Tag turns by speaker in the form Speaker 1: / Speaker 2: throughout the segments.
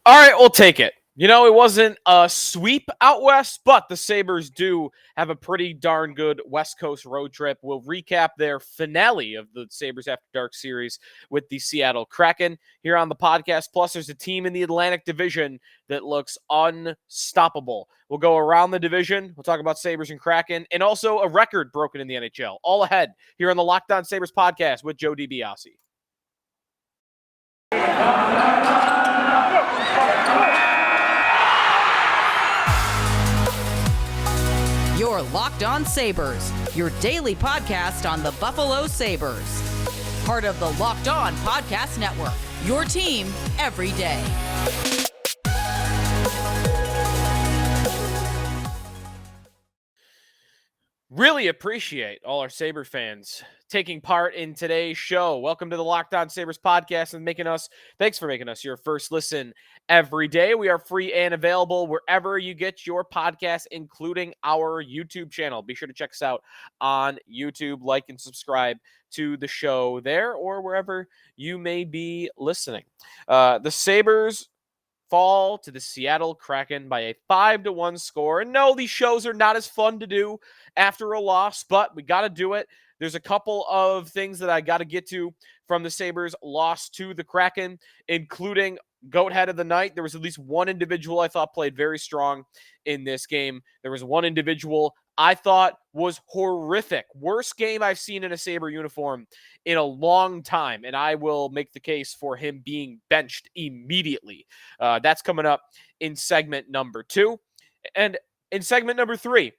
Speaker 1: All right, we'll take it. It wasn't a sweep out west, but the Sabres do have a pretty darn good West Coast road trip. We'll recap their finale of the Sabres After Dark series with the Seattle Kraken here on the podcast. Plus, there's a team in the Atlantic Division that looks unstoppable. We'll go around the division. We'll talk about Sabres and Kraken, and also a record broken in the NHL. All ahead here on the Locked On Sabres podcast with Joe DiBiase.
Speaker 2: You're Locked On Sabres, your daily podcast on the Buffalo Sabres. Part of the Locked On Podcast Network, your team every day.
Speaker 1: Really appreciate all our Sabre fans taking part in today's show. Welcome to the Locked On Sabres podcast and thanks for making us your first listen every day. We are free and available wherever you get your podcast, including our YouTube channel. Be sure to check us out on YouTube, like and subscribe to the show there or wherever you may be listening. The Sabres fall to the Seattle Kraken by a 5-1 score. And no, these shows are not as fun to do after a loss, but we got to do it. There's a couple of things that I got to get to from the Sabres' loss to the Kraken, including GOAT head of the night. There was at least one individual I thought played very strong in this game. There was one individual I thought was horrific. Worst game I've seen in a Sabre uniform in a long time, and I will make the case for him being benched immediately. That's coming up in segment number 2. And in segment number 3,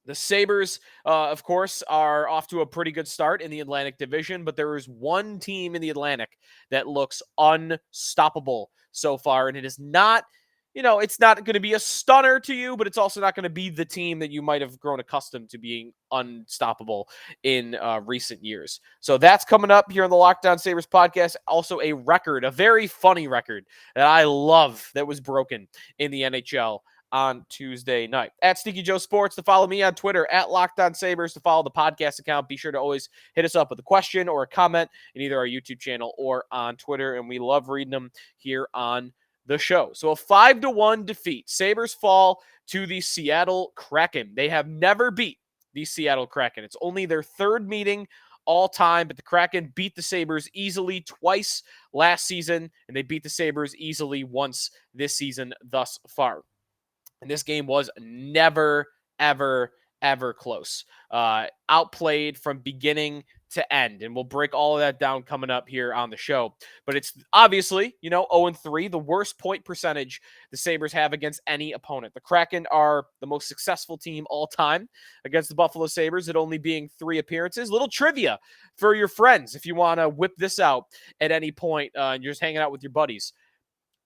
Speaker 1: the Sabres, of course, are off to a pretty good start in the Atlantic Division, but there is one team in the Atlantic that looks unstoppable so far, and it is not, it's not going to be a stunner to you, but it's also not going to be the team that you might have grown accustomed to being unstoppable in recent years. So that's coming up here on the Locked On Sabres podcast. Also a record, a very funny record that I love that was broken in the NHL on Tuesday night. At Sneaky Joe Sports, to follow me on Twitter, at Locked On Sabres, to follow the podcast account. Be sure to always hit us up with a question or a comment in either our YouTube channel or on Twitter, and we love reading them here on the show. So a 5-1 defeat. Sabres fall to the Seattle Kraken. They have never beat the Seattle Kraken. It's only their third meeting all time, but the Kraken beat the Sabres easily twice last season, and they beat the Sabres easily once this season thus far. And this game was never, ever, ever close. Outplayed from beginning to end. And we'll break all of that down coming up here on the show. But it's obviously, 0-3, the worst point percentage the Sabres have against any opponent. The Kraken are the most successful team all time against the Buffalo Sabres, it only being 3 appearances. Little trivia for your friends if you want to whip this out at any point and you're just hanging out with your buddies.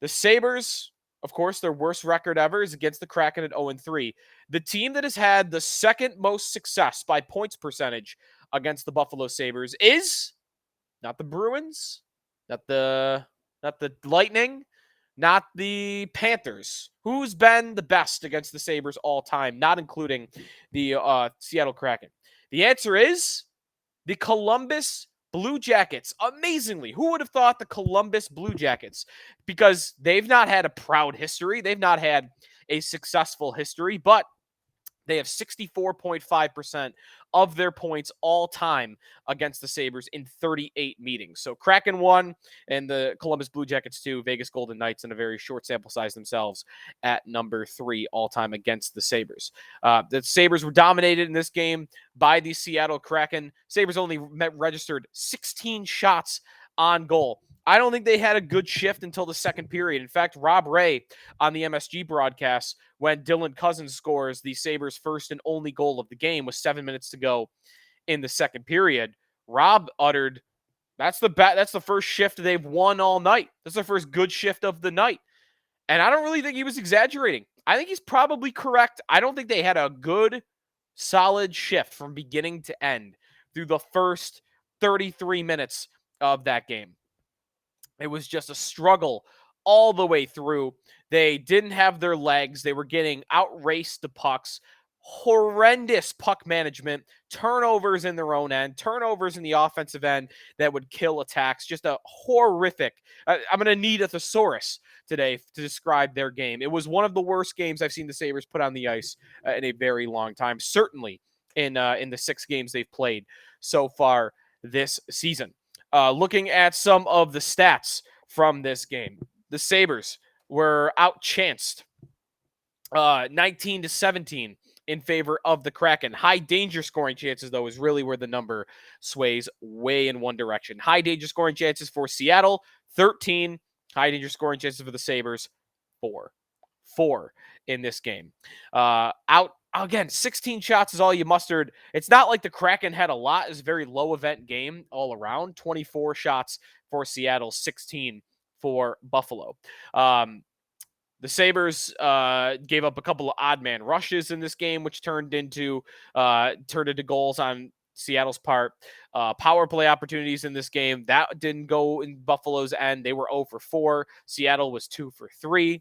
Speaker 1: The Sabres, of course, their worst record ever is against the Kraken at 0-3. The team that has had the second most success by points percentage against the Buffalo Sabres is not the Bruins, not the Lightning, not the Panthers. Who's been the best against the Sabres all time, not including the Seattle Kraken? The answer is the Columbus Blue Jackets. Amazingly, who would have thought the Columbus Blue Jackets? Because they've not had a proud history. They've not had a successful history, but they have 64.5% of their points all time against the Sabres in 38 meetings. So Kraken won, and the Columbus Blue Jackets 2, Vegas Golden Knights in a very short sample size themselves at number 3 all time against the Sabres. The Sabres were dominated in this game by the Seattle Kraken. Sabres only registered 16 shots on goal. I don't think they had a good shift until the second period. In fact, Rob Ray on the MSG broadcast, when Dylan Cousins scores the Sabres' first and only goal of the game with 7 minutes to go in the second period, Rob uttered, that's the first shift they've won all night. That's the first good shift of the night. And I don't really think he was exaggerating. I think he's probably correct. I don't think they had a good, solid shift from beginning to end through the first 33 minutes of that game. It was just a struggle all the way through. They didn't have their legs. They were getting outraced to pucks horrendous puck management, turnovers in their own end, turnovers in the offensive end that would kill attacks. Just a horrific. I'm going to need a thesaurus today to describe their game. It was one of the worst games I've seen the Sabres put on the ice in a very long time. Certainly in the 6 games they've played so far this season. Looking at some of the stats from this game, the Sabres were outchanced 19-17 in favor of the Kraken. High danger scoring chances, though, is really where the number sways way in one direction. High danger scoring chances for Seattle, 13. High danger scoring chances for the Sabres, 4. 4 in this game. Out again, 16 shots is all you mustered. It's not like the Kraken had a lot. It's a very low event game all around. 24 shots for Seattle, 16 for Buffalo. The Sabres gave up a couple of odd man rushes in this game, which turned into goals on Seattle's part. Power play opportunities in this game that didn't go in Buffalo's end. They were 0 for 4. Seattle was 2 for 3.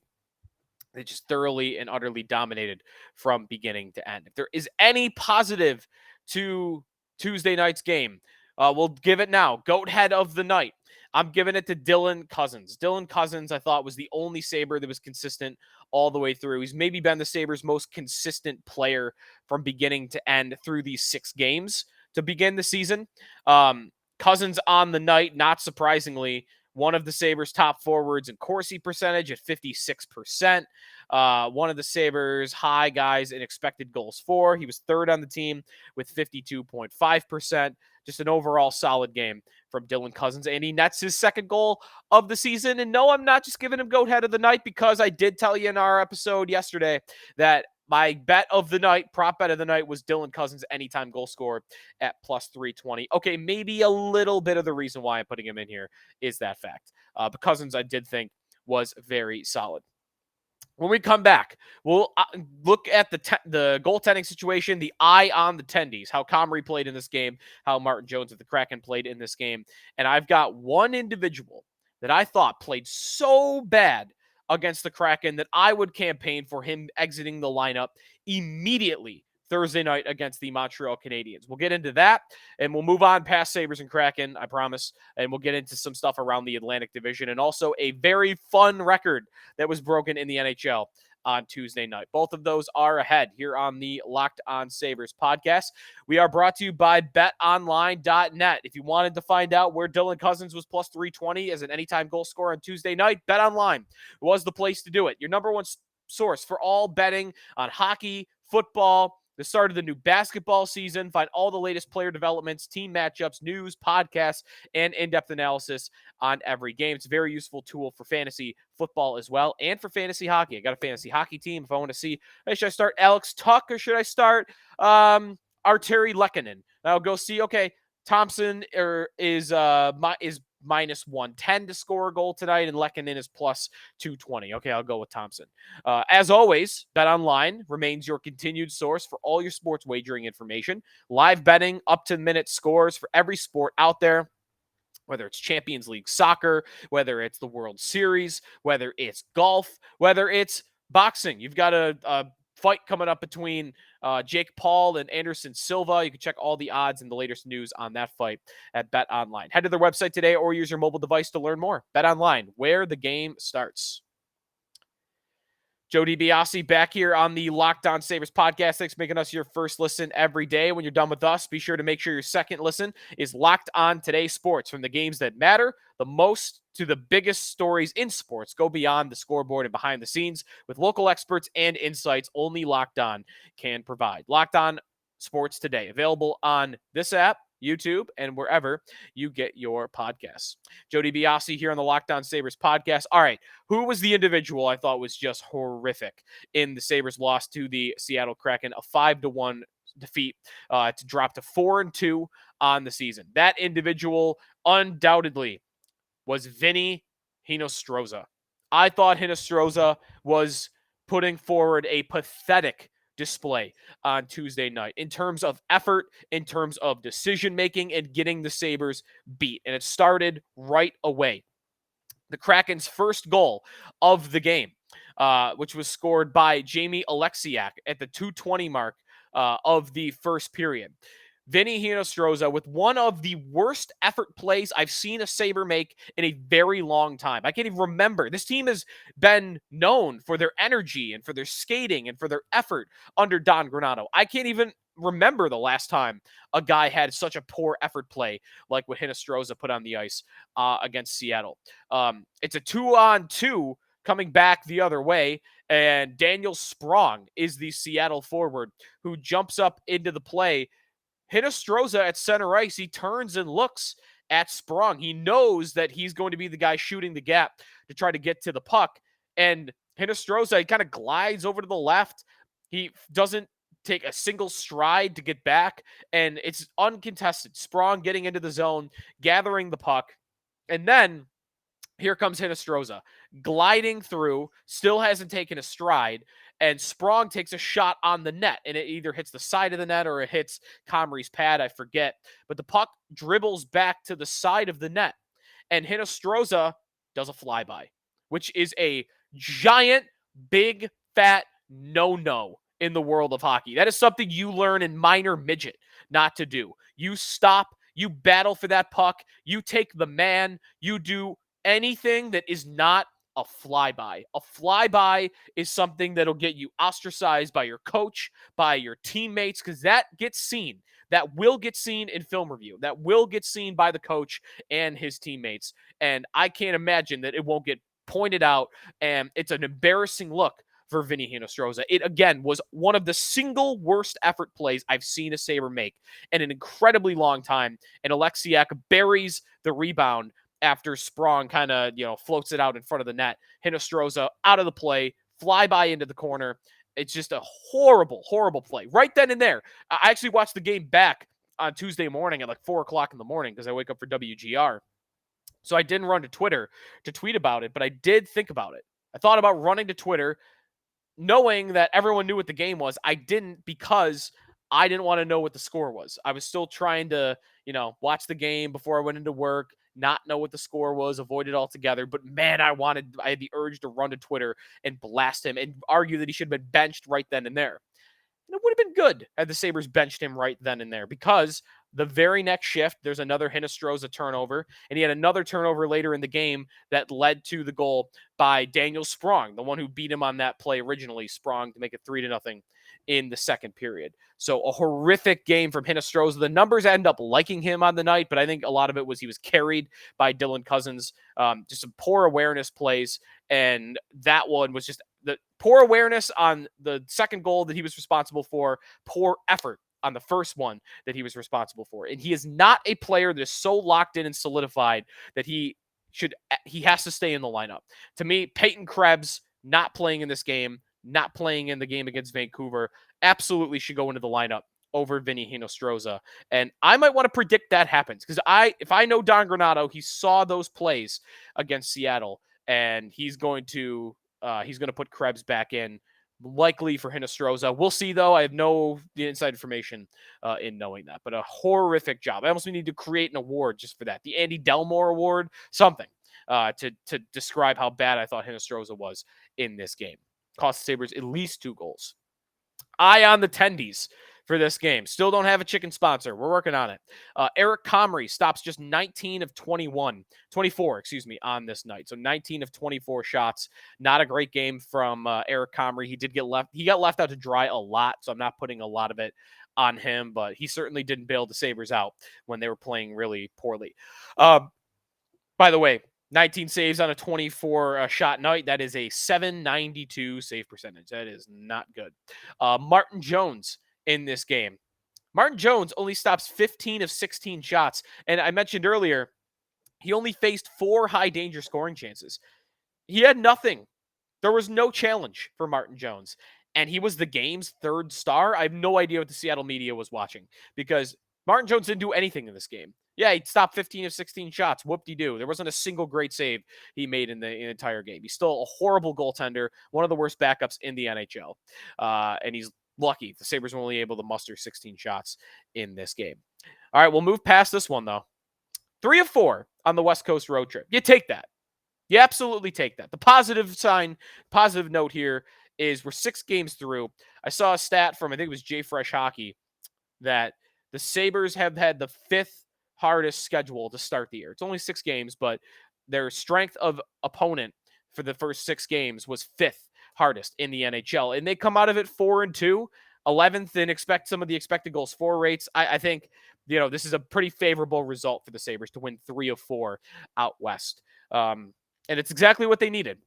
Speaker 1: They just thoroughly and utterly dominated from beginning to end. If there is any positive to Tuesday night's game, we'll give it now. Goat head of the night. I'm giving it to Dylan Cozens. Dylan Cozens, I thought, was the only Sabre that was consistent all the way through. He's maybe been the Sabres' most consistent player from beginning to end through these 6 games to begin the season. Cozens on the night, not surprisingly, one of the Sabres' top forwards in Corsi percentage at 56%. One of the Sabres' high guys in expected goals for. He was 3rd on the team with 52.5%. Just an overall solid game from Dylan Cozens, and he nets his 2nd goal of the season. And no, I'm not just giving him goat head of the night, because I did tell you in our episode yesterday that my bet of the night, prop bet of the night, was Dylan Cozens anytime goal scorer at plus 320. Okay, maybe a little bit of the reason why I'm putting him in here is that fact. But Cozens, I did think, was very solid. When we come back, we'll look at the goaltending situation, the eye on the tendies, how Comrie played in this game, how Martin Jones of the Kraken played in this game. And I've got one individual that I thought played so bad against the Kraken that I would campaign for him exiting the lineup immediately Thursday night against the Montreal Canadiens. We'll get into that, and we'll move on past Sabres and Kraken, I promise, and we'll get into some stuff around the Atlantic Division, and also a very fun record that was broken in the NHL on Tuesday night. Both of those are ahead here on the Locked On Sabres podcast. We are brought to you by betonline.net. If you wanted to find out where Dylan Cozens was plus 320 as an anytime goal scorer on Tuesday night, BetOnline was the place to do it. Your number one source for all betting on hockey, football, the start of the new basketball season. Find all the latest player developments, team matchups, news, podcasts, and in-depth analysis on every game. It's a very useful tool for fantasy football as well, and for fantasy hockey. I got a fantasy hockey team. If I want to see, hey, should I start Alex Tuck or should I start Arturi Lehkonen? I'll go see, okay, Thompson is minus 110 to score a goal tonight, and Lehkonen is plus 220. Okay, I'll go with Thompson. As always, BetOnline remains your continued source for all your sports wagering information. Live betting, up-to-minute scores for every sport out there, whether it's Champions League soccer, whether it's the World Series, whether it's golf, whether it's boxing. You've got a fight coming up between Jake Paul and Anderson Silva. You can check all the odds and the latest news on that fight at BetOnline. Head to their website today or use your mobile device to learn more. BetOnline, where the game starts. Joe DiBiase back here on the Locked On Sabres podcast. Thanks for making us your first listen every day. When you're done with us, be sure to make sure your second listen is Locked On Today Sports. From the games that matter the most to the biggest stories in sports, go beyond the scoreboard and behind the scenes with local experts and insights only Locked On can provide. Locked On Sports Today, available on this app, YouTube, and wherever you get your podcasts. Joe DiBiase here on the Locked On Sabres podcast. All right, who was the individual I thought was just horrific in the Sabres loss to the Seattle Kraken, a 5-1 defeat to drop to 4-2 on the season? That individual undoubtedly was Vinnie Hinostroza. I thought Hinostroza was putting forward a pathetic display on Tuesday night in terms of effort, in terms of decision-making, and getting the Sabres beat. And it started right away. The Kraken's first goal of the game, which was scored by Jamie Alexiak at the 2:20 mark of the first period. Vinnie Hinostroza with one of the worst effort plays I've seen a Sabre make in a very long time. I can't even remember. This team has been known for their energy and for their skating and for their effort under Don Granato. I can't even remember the last time a guy had such a poor effort play like what Hinostroza put on the ice against Seattle. It's a 2-on-2 coming back the other way, and Daniel Sprong is the Seattle forward who jumps up into the play. Hinostroza at center ice, he turns and looks at Sprong. He knows that he's going to be the guy shooting the gap to try to get to the puck. And Hinostroza, he kind of glides over to the left. He doesn't take a single stride to get back, and it's uncontested. Sprong getting into the zone, gathering the puck, and then here comes Hinostroza, gliding through, still hasn't taken a stride, and Sprong takes a shot on the net, and it either hits the side of the net or it hits Comrie's pad, I forget. But the puck dribbles back to the side of the net, and Hinostroza does a flyby, which is a giant, big, fat no-no in the world of hockey. That is something you learn in minor midget not to do. You stop, you battle for that puck, you take the man, you do anything that is not a flyby. A flyby is something that'll get you ostracized by your coach, by your teammates, because that gets seen. That will get seen in film review. That will get seen by the coach and his teammates. And I can't imagine that it won't get pointed out. And it's an embarrassing look for Vinnie Hinostroza. It, again, was one of the single worst effort plays I've seen a Sabre make in an incredibly long time. And Alexiak buries the rebound after Sprong kind of, floats it out in front of the net. Hinostroza out of the play, fly by into the corner. It's just a horrible, horrible play. Right then and there. I actually watched the game back on Tuesday morning at like 4 o'clock in the morning because I wake up for WGR. So I didn't run to Twitter to tweet about it, but I did think about it. I thought about running to Twitter knowing that everyone knew what the game was. I didn't because I didn't want to know what the score was. I was still trying to, watch the game before I went into work, not know what the score was, avoid it altogether. But man, I had the urge to run to Twitter and blast him and argue that he should have been benched right then and there. And it would have been good had the Sabres benched him right then and there, because the very next shift, there's another Hinostroza turnover, and he had another turnover later in the game that led to the goal by Daniel Sprong, the one who beat him on that play originally, Sprong, to make it 3-0 in the second period. So a horrific game from Hinostroza. The numbers end up liking him on the night, but I think a lot of it was he was carried by Dylan Cousins. Just some poor awareness plays, and that one was just the poor awareness on the second goal that he was responsible for, poor effort on the first one that he was responsible for. And he is not a player that is so locked in and solidified that he has to stay in the lineup. To me, Peyton Krebs not playing in this game, not playing in the game against Vancouver, absolutely should go into the lineup over Vinnie Hinostroza. And I might want to predict that happens, because if I know Don Granato, he saw those plays against Seattle, and he's going to put Krebs back in, likely for Hinostroza. We'll see, though. I have no inside information in knowing that. But a horrific job. I almost need to create an award just for that. The Andy Delmore Award, something, to describe how bad I thought Hinostroza was in this game. Cost the Sabres at least 2 goals. Eye on the tendies for this game. Still don't have a chicken sponsor. We're working on it. Eric Comrie stops just 24 on this night. So 19 of 24 shots. Not a great game from Eric Comrie. He got left out to dry a lot, so I'm not putting a lot of it on him, but he certainly didn't bail the Sabres out when they were playing really poorly. By the way, 19 saves on a 24 shot night. That is a .792 save percentage. That is not good. Martin Jones in this game. Martin Jones only stops 15 of 16 shots. And I mentioned earlier, he only faced 4 high danger scoring chances. He had nothing. There was no challenge for Martin Jones. And he was the game's 3rd star. I have no idea what the Seattle media was watching, because Martin Jones didn't do anything in this game. Yeah, he stopped 15 of 16 shots. Whoop-de-doo. There wasn't a single great save he made in the entire game. He's still a horrible goaltender, one of the worst backups in the NHL. And he's lucky the Sabres were only able to muster 16 shots in this game. All right, we'll move past this one, though. 3 of 4 on the West Coast road trip. You take that. You absolutely take that. The positive note here is we're 6 games through. I saw a stat from, I think it was J Fresh Hockey, that the Sabres have had the 5th hardest schedule to start the year. It's only 6 games, but their strength of opponent for the first 6 games was 5th hardest in the NHL. And they come out of it 4-2, 11th in expect some of the expected goals for rates. I think, this is a pretty favorable result for the Sabres to win 3 of 4 out west. And it's exactly what they needed.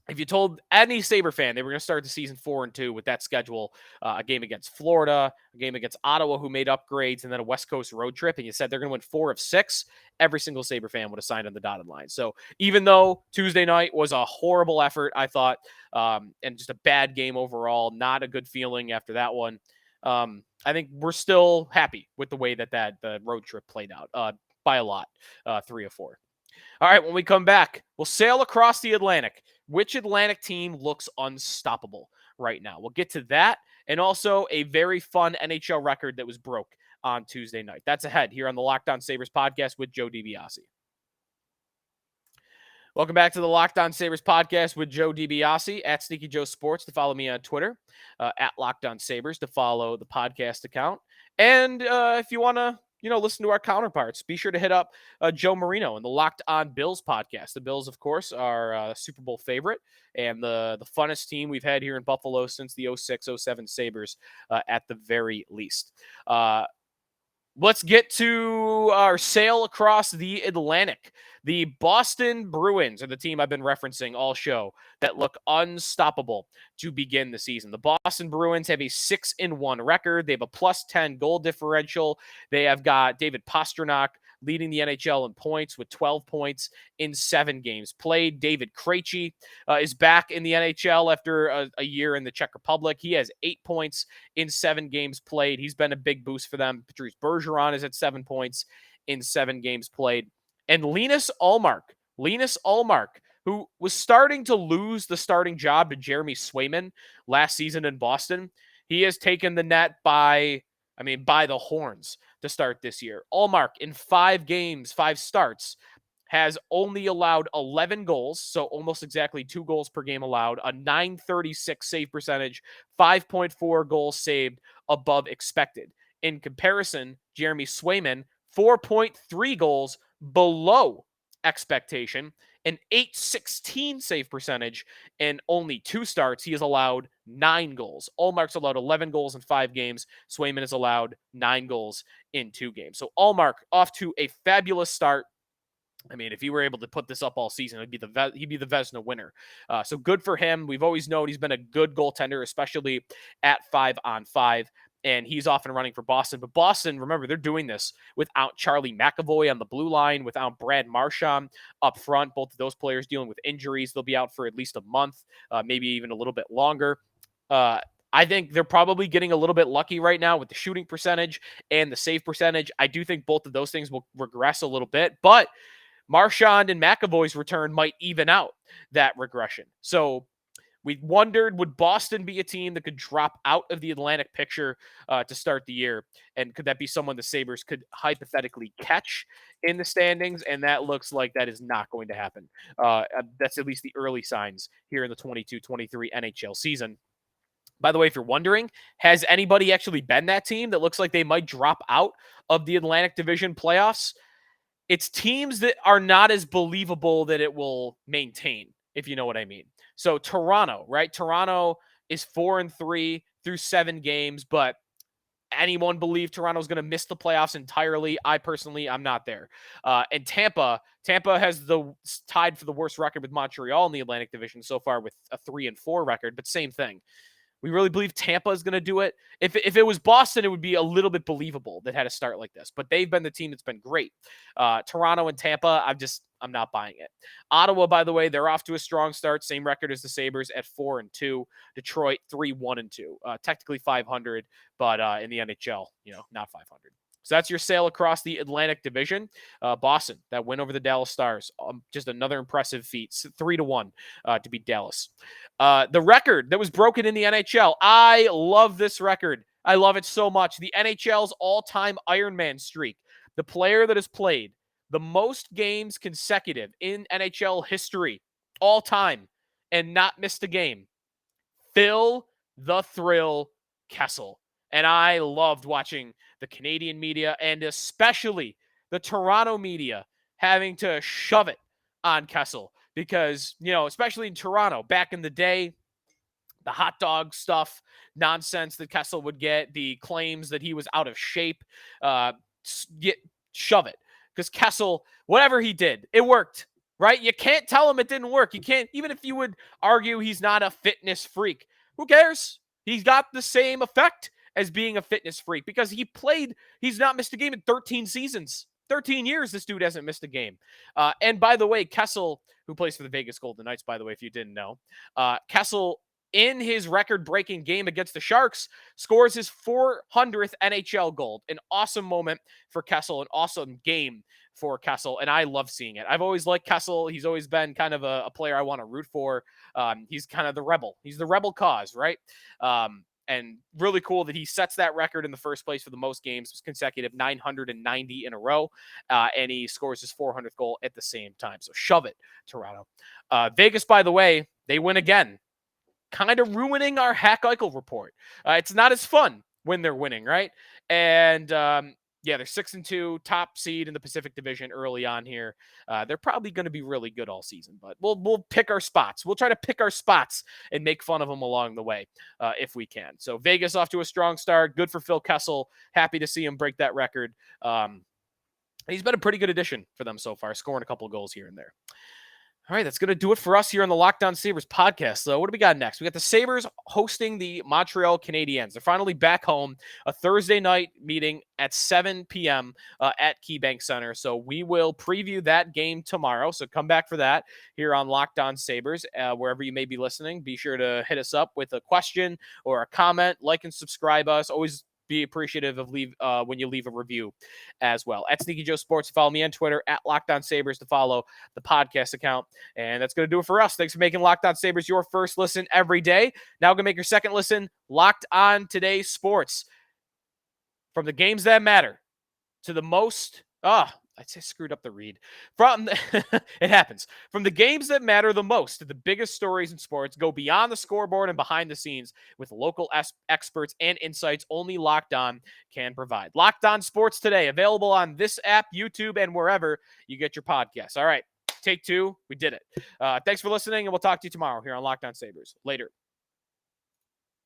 Speaker 1: If you told any Sabre fan they were going to start the season 4-2 with that schedule, a game against Florida, a game against Ottawa, who made upgrades, and then a West Coast road trip, and you said they're going to win 4 of 6, every single Sabre fan would have signed on the dotted line. So even though Tuesday night was a horrible effort, I thought, and just a bad game overall, not a good feeling after that one, I think we're still happy with the way that the road trip played out by a lot, 3 of 4. All right, when we come back, we'll sail across the Atlantic. Which Atlantic team looks unstoppable right now? We'll get to that and also a very fun NHL record that was broke on Tuesday night. That's ahead here on the Locked On Sabres podcast with Joe DiBiase. Welcome back to the Locked On Sabres podcast with Joe DiBiase at Sneaky Joe Sports to follow me on Twitter, at Locked On Sabres to follow the podcast account. And if you want to, listen to our counterparts, be sure to hit up Joe Marino and the Locked On Bills podcast. The Bills, of course, are a Super Bowl favorite and the funnest team we've had here in Buffalo since the 06-07 Sabres at the very least. Let's get to our sail across the Atlantic. The Boston Bruins are the team I've been referencing all show that look unstoppable to begin the season. The Boston Bruins have a 6-1 record. They have a +10 goal differential. They have got David Pastrnak leading the NHL in points with 12 points in 7 games played. David Krejci is back in the NHL after a year in the Czech Republic. He has 8 points in 7 games played. He's been a big boost for them. Patrice Bergeron is at 7 points in 7 games played. And Linus Ullmark, who was starting to lose the starting job to Jeremy Swayman last season in Boston, he has taken the net by the horns to start this year. Ullmark in 5 games, 5 starts, has only allowed 11 goals, so almost exactly 2 goals per game allowed, a .936 save percentage, 5.4 goals saved above expected. In comparison, Jeremy Swayman, 4.3 goals below expectation, an .816 save percentage, and only 2 starts. He has allowed 9 goals. Ullmark's allowed 11 goals in 5 games. Swayman has allowed 9 goals in 2 games. So Ullmark off to a fabulous start. I mean, if he were able to put this up all season, he'd be the Vezina winner. So good for him. We've always known he's been a good goaltender, especially at 5-on-5. And he's off and running for Boston. But Boston, remember, they're doing this without Charlie McAvoy on the blue line, without Brad Marchand up front. Both of those players dealing with injuries. They'll be out for at least a month, maybe even a little bit longer. I think they're probably getting a little bit lucky right now with the shooting percentage and the save percentage. I do think both of those things will regress a little bit, but Marchand and McAvoy's return might even out that regression. So we wondered, would Boston be a team that could drop out of the Atlantic picture to start the year? And could that be someone the Sabres could hypothetically catch in the standings? And that looks like that is not going to happen. That's at least the early signs here in the 22-23 NHL season. By the way, if you're wondering, has anybody actually been that team that looks like they might drop out of the Atlantic Division playoffs? It's teams that are not as believable that it will maintain, if you know what I mean. So Toronto, right? Toronto is 4-3 through 7 games, but anyone believe Toronto's going to miss the playoffs entirely? I'm not there. And Tampa has tied for the worst record with Montreal in the Atlantic Division so far with a 3-4 record, but same thing. We really believe Tampa is going to do it. If it was Boston, it would be a little bit believable that had a start like this. But they've been the team that's been great. Toronto and Tampa, I'm not buying it. Ottawa, by the way, they're off to a strong start. Same record as the Sabres at 4-2. Detroit 3-1-2. Technically 500, but in the NHL, not 500. So that's your sail across the Atlantic Division. Boston, that win over the Dallas Stars. Just another impressive feat. 3-1 to beat Dallas. The record that was broken in the NHL. I love this record. I love it so much. The NHL's all-time Ironman streak. The player that has played the most games consecutive in NHL history, all time, and not missed a game. Phil the Thrill Kessel. And I loved watching the Canadian media and especially the Toronto media having to shove it on Kessel because, especially in Toronto back in the day, the hot dog stuff, nonsense that Kessel would get, the claims that he was out of shape, uh, shove it. Because Kessel, whatever he did, it worked, right? You can't tell him it didn't work. You can't, even if you would argue he's not a fitness freak, who cares? He's got the same effect as being a fitness freak because he's not missed a game in 13 seasons. 13 years, this dude hasn't missed a game. And by the way, Kessel, who plays for the Vegas Golden Knights, by the way, if you didn't know, Kessel, in his record-breaking game against the Sharks, scores his 400th NHL goal. An awesome moment for Kessel, an awesome game for Kessel, and I love seeing it. I've always liked Kessel. He's always been kind of a player I want to root for. He's kind of the rebel. He's the rebel cause, right? And really cool that he sets that record in the first place for the most games consecutive, 990 in a row, and he scores his 400th goal at the same time. So shove it, Toronto. Vegas, by the way, they win again, kind of ruining our Hack Eichel report. It's not as fun when they're winning, right? And they're 6-2, top seed in the Pacific Division early on here. They're probably going to be really good all season, but we'll pick our spots. We'll try to pick our spots and make fun of them along the way if we can. So Vegas off to a strong start. Good for Phil Kessel. Happy to see him break that record. He's been a pretty good addition for them so far, scoring a couple of goals here and there. All right, that's going to do it for us here on the Locked On Sabres podcast. So what do we got next? We got the Sabres hosting the Montreal Canadiens. They're finally back home, a Thursday night meeting at 7 p.m. At KeyBank Center. So we will preview that game tomorrow. So come back for that here on Locked On Sabres. Wherever you may be listening, be sure to hit us up with a question or a comment. Like and subscribe us. Always be appreciative of when you leave a review as well. At Sneaky Joe Sports, follow me on Twitter at Locked On Sabres to follow the podcast account. And that's going to do it for us. Thanks for making Locked On Sabres your first listen every day. Now going to make your second listen Locked On Today Sports. From the games that matter to the most, I'd say screwed up the read. It happens. From the games that matter the most to the biggest stories in sports, go beyond the scoreboard and behind the scenes with local experts and insights only Locked On can provide. Locked On Sports Today, available on this app, YouTube, and wherever you get your podcasts. All right, take two. We did it. Thanks for listening, and we'll talk to you tomorrow here on Locked On Sabres. Later.